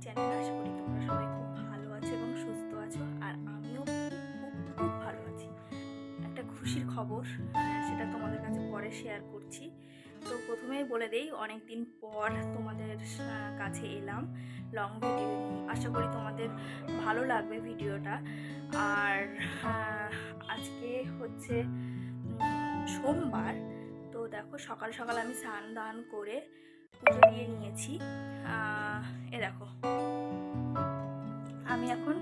Channel. আশা করি তোমরা সবাই খুব ভালো আছো এবং সুস্থ আছো, আর আমিও খুব খুব খুব ভালো আছি। একটা খুশির খবর, সেটা তোমাদের কাছে পরে শেয়ার করছি। তো প্রথমেই বলে দেই, অনেক দিন পর তোমাদের কাছে এলাম লং ভিডিও নিয়ে। আশা করি তোমাদের ভালো লাগবে ভিডিওটা। আর আজকে হচ্ছে সোমবার। তো দেখো, সকাল সকাল আমি স্নান দান করে পুজো দিয়ে নিয়েছি। এ দেখো, আমি এখন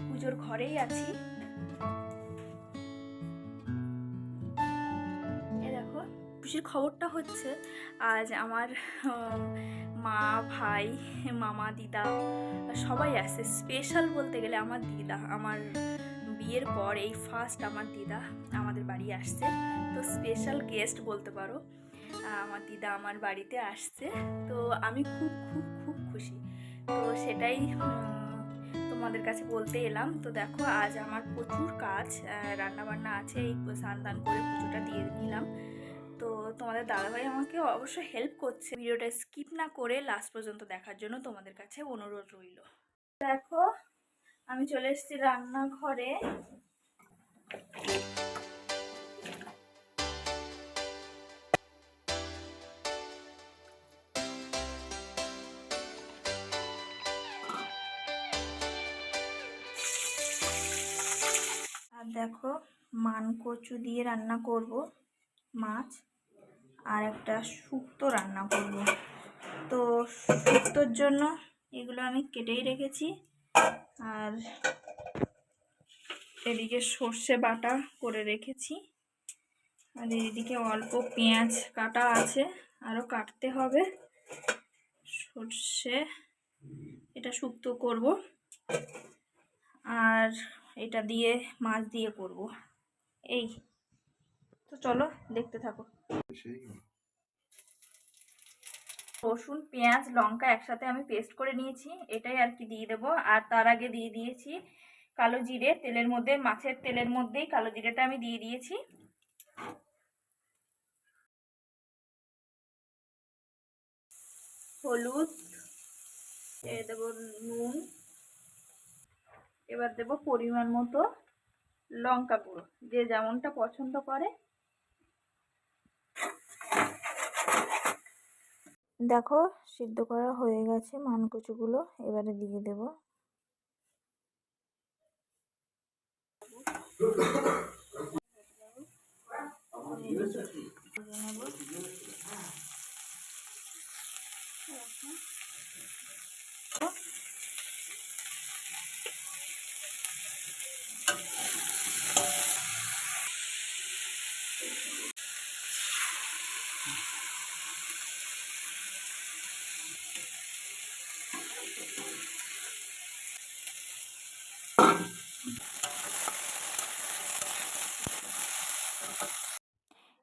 পুজোর ঘরেই আছি। এ দেখো, খুশির খবরটা হচ্ছে আজ আমার মা, ভাই, মামা, দিদা সবাই আসছে। স্পেশাল বলতে গেলে আমার দিদা, আমার বিয়ের পর এই ফার্স্ট আমার দিদা আমাদের বাড়ি আসছে। তো স্পেশাল গেস্ট বলতে পারো, আমার দিদা আমার বাড়িতে আসছে। তো আমি খুব খুব খুব খুশি। তো সেটাই তোমাদের কাছে বলতে এলাম। তো দেখো, আজ আমার প্রচুর কাজ, রান্নাবান্না আছে। এই স্নান দান করে পুজোটা দিয়ে নিলাম। তো তোমাদের দাদাভাই আমাকে অবশ্যই হেল্প করছে। ভিডিওটা স্কিপ না করে লাস্ট পর্যন্ত দেখার জন্য তোমাদের কাছে অনুরোধ রইল। দেখো, আমি চলে এসেছি রান্নাঘরে। আর দেখো, মানকচু দিয়ে রান্না করব মাছ, আর একটা শুক্তো রান্না করব। তো শুক্তোর জন্য এগুলো আমি কেটেই রেখেছি। আর এদিকে সর্ষে বাটা করে রেখেছি। আর এদিকে অল্প পেঁয়াজ কাটা আছে, আরও কাটতে হবে। সর্ষে, এটা শুক্তো করব, আর এটা দিয়ে মাছ দিয়ে করব। এই তো চলো দেখতে থাকো। রসুন, পেঁয়াজ, লঙ্কা একসাথে আমি পেস্ট করে নিয়েছি, এটাই আর কি দিয়ে দেবো। আর তার আগে দিয়ে দিয়েছি কালো জিরে তেলের মধ্যে, মাছের তেলের মধ্যেই কালো জিরেটা আমি দিয়ে দিয়েছি। হলুদ, দেবো নুন, এবার দেবো পরিমাণ মতো লঙ্কা গুঁড়ো, যে যেমনটা পছন্দ করে। দেখো, সিদ্ধ করা হয়ে গেছে মানকচুগুলো, এবারে দিয়ে দেব।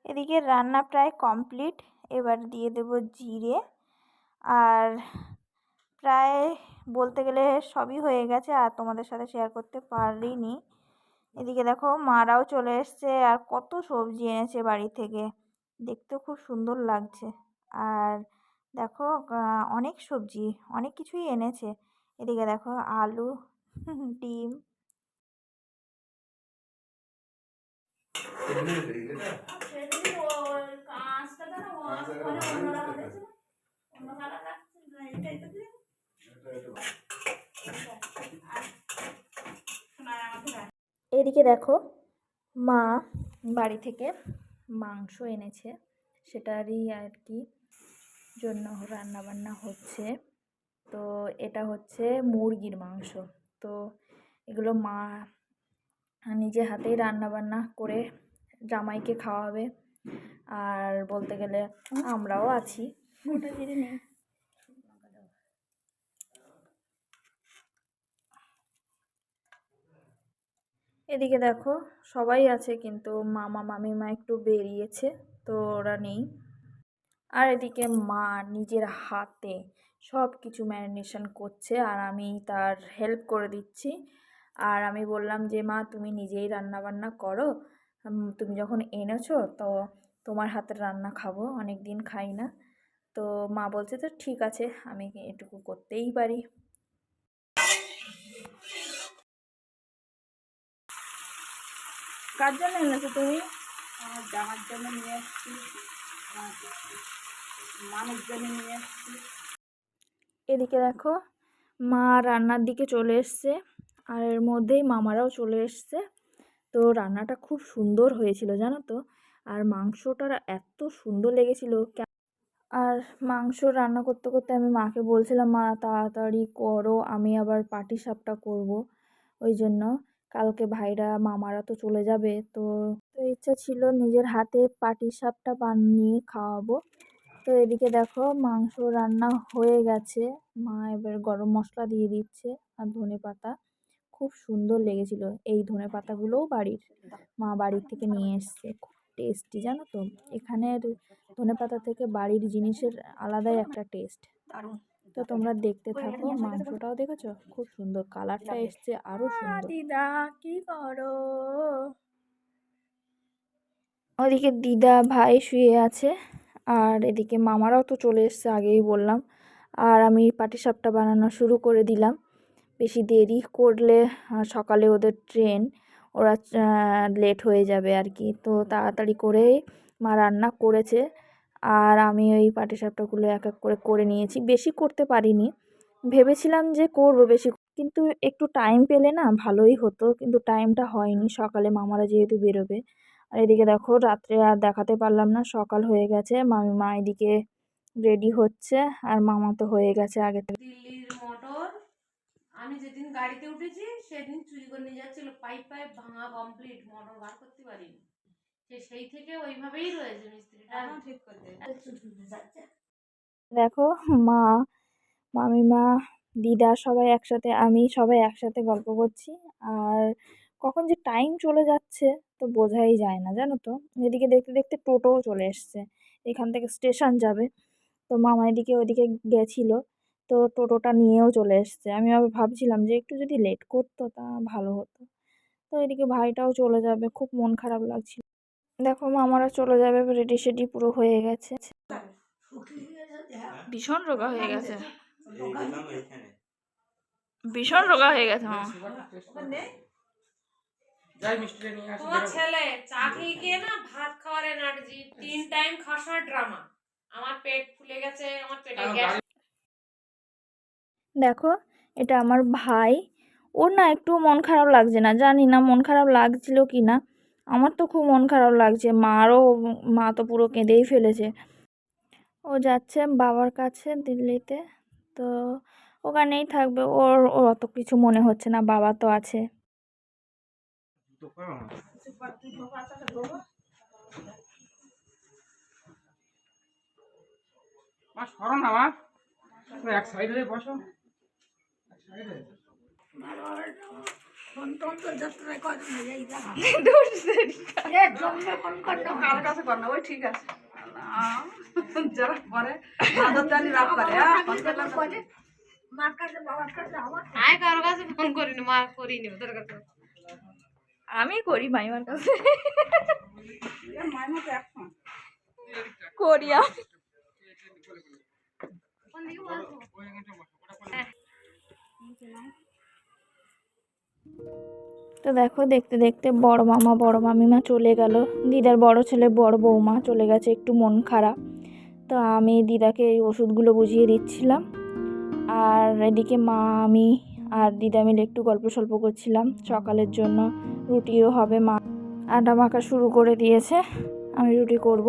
এদিকে রান্না প্রায় কমপ্লিট। এবার দিয়ে দেব জিরে। আর প্রায় বলতে গেলে সবই হয়ে গেছে, আর তোমাদের সাথে শেয়ার করতে পারিনি। এদিকে দেখো, মারাও চলে এসছে, আর কত সবজি এনেছে বাড়ি থেকে, দেখতেও খুব সুন্দর লাগছে। আর দেখো, অনেক সবজি, অনেক কিছুই এনেছে। এদিকে দেখো, আলু, ডিম। এদিকে দেখো, মা বাড়ি থেকে মাংস এনেছে, সেটারই আর কি জন্য রান্না বান্না হচ্ছে। তো এটা হচ্ছে মুরগির মাংস। তো এগুলো মা নিজে হাতেই রান্না বান্না করে জামাইকে খাওয়াবে। আর বলতে গেলে আমরাও আছি। এদিকে দেখো, সবাই আছে, কিন্তু মামা মামিমা একটু বেরিয়েছে, তো ওরা নেই। আর এদিকে মা নিজের হাতে সব কিছু ম্যারিনেশন করছে, আর আমি তার হেল্প করে দিচ্ছি। আর আমি বললাম যে, মা তুমি নিজেই রান্না বান্না করো, তুমি যখন এনেছো তো তোমার হাতের রান্না খাবো, অনেক দিন খাই না। তো মা বলছে তো ঠিক আছে, আমি এটুকু করতেই পারি। কার জন্য এনেছো তুমি? আমার জামার জন্য নিয়ে এসেছি, আমার মানুষজন নিয়ে এসেছি। এদিকে দেখো মা রান্নার দিকে চলে এসছে, আর এর মধ্যেই মামারাও চলে এসছে। তো রান্নাটা খুব সুন্দর হয়েছিল জানো তো, আর মাংসটা এত সুন্দর লেগেছিল। আর মাংস রান্না করতে করতে আমি মাকে বলছিলাম, মা তাড়াতাড়ি করো, আমি আবার পাটিসাপটা করব। ওই জন্য কালকে ভাইরা মামারা তো চলে যাবে, তো তো ইচ্ছা ছিল নিজের হাতে পাটিসাপটা বানিয়ে খাওয়াবো। তো এদিকে দেখো মাংস রান্না হয়ে গেছে, মা এবার গরম মশলা দিয়ে দিচ্ছে আর ধনেপাতা। খুব সুন্দর লেগেছিল। এই ধনেপাতাগুলোও বাড়ির, মা বাড়ির থেকে নিয়ে এসছে। খুব টেস্টি জানো তো, এখানের ধনেপাতা থেকে বাড়ির জিনিসের আলাদাই একটা টেস্ট। তো তোমরা দেখতে থাকো। মাংসটাও দেখেছো খুব সুন্দর কালারটা এসছে, আরো সুন্দর। দিদা কি করো? ওদিকে দিদা ভাই শুয়ে আছে, আর এদিকে মামারাও তো চলে এসছে আগেই বললাম। আর আমি পাটিসাপটা বানানো শুরু করে দিলাম। বেশি দেরি করলে সকালে ওদের ট্রেন, ওরা লেট হয়ে যাবে আর কি। তো তাড়াতাড়ি করেই মা রান্না করেছে, আর আমি ওই পাটিসাপটাগুলো এক এক করে করে নিয়েছি। বেশি করতে পারিনি, ভেবেছিলাম যে করব বেশি, কিন্তু একটু টাইম পেলে না ভালোই হতো, কিন্তু টাইমটা হয়নি। সকালে মামারা যেহেতু বেরোবে। আর এদিকে দেখো রাত্রে আর দেখাতে পারলাম না, সকাল হয়ে গেছে। মা এদিকে রেডি হচ্ছে, আর মামা তো হয়ে গেছে আগে থেকে। দিল্লির মোটর আমি যেদিন গাড়িতে উঠেছি সেদিন চুরি করে নিয়ে যাচ্ছিল, পাইপ পাইপ ভাঙা কমপ্লিট, মোটর বার করতে পারিনি। সেই থেকে ওইভাবেই রয়েছে, মিস্ত্রিটা ঠিক করতে যাচ্ছে। দেখো মা, মামিমা, দিদা সবাই একসাথে, আমি সবাই একসাথে গল্প করছি। আর কখন যে টাইম চলে যাচ্ছে তো বোঝাই যায় না জানো তো। এদিকে দেখতে দেখতে টোটোও চলে এসছে, এখান থেকে স্টেশন যাবে। তো মামা এদিকে ওইদিকে গেছিল, তো টোটোটা নিয়েও চলে এসছে। আমি আবার ভাবছিলাম যে একটু যদি লেট করতো তা ভালো হতো। তো এদিকে ভাইটাও চলে যাবে, খুব মন খারাপ লাগছিল। দেখো মামারা চলে যাবে, রেডি সেডি পুরো হয়ে গেছে। ভীষণ রোগা হয়ে গেছে, ভীষণ রোগা হয়ে গেছে মামা। তোমার ছেলে চা খেয়ে গিয়ে না ভাত খাওয়ার এনার্জি, 3 টাইম খাসার ড্রামা। আমার পেট ফুলে গেছে, আমার পেটে গ্যাস। দেখো এটা আমার ভাই, ওর না একটু মন খারাপ লাগছে না, জানি না মন খারাপ লাগছিল কি না। আমার তো খুব মন খারাপ লাগছে, মা তো পুরো কেঁদেই ফেলেছে। ও যাচ্ছে বাবার কাছে দিল্লিতে, তো ওখানেই থাকবে। ওর ওর অত কিছু মনে হচ্ছে না, বাবা তো আছে। এক সাইডে বসো। কার কাছে কর না, ওই ঠিক আছে। যারা করে আদর জানি রাগ করে, কারো কাছে ফোন করিনি, মা করিনি তোর কাছে। আমি করি মাইমার কাছে, করি আমি। তো দেখো দেখতে দেখতে বড় মামা বড় মামিমা চলে গেল, দিদার বড় ছেলে বড় বৌমা চলে গেছে, একটু মন খারাপ। তো আমি দিদাকে এই ওষুধগুলো বুঝিয়ে দিচ্ছিলাম, আর এদিকে মা আমি আর দিদা মিলে একটু গল্প সল্প করছিলাম। সকালের জন্য রুটিও হবে, মা আটা মাখা শুরু করে দিয়েছে, আমি রুটি করব।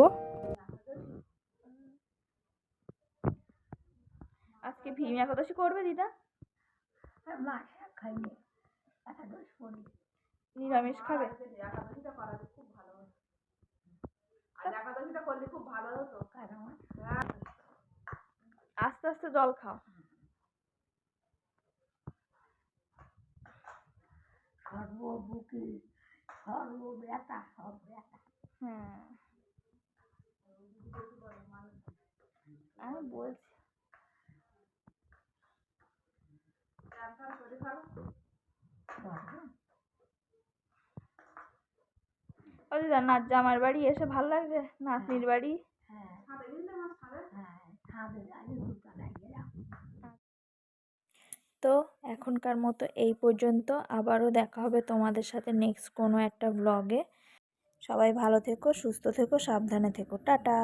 আজকে ভীম একাদশী করবে দিদা? নিরামিষ খাবে? আস্তে আস্তে জল খাও। হ্যাঁ আমি বলছি। ও দিদা না জামার বাড়ি এসে ভালো লাগছে, নাতনির বাড়ি? তো এখনকার মতো এই পর্যন্ত, আবারও দেখা হবে তোমাদের সাথে নেক্সট কোনো একটা ব্লগে। সবাই ভালো থেকো, সুস্থ থেকো, সাবধানে থেকো, টাটা।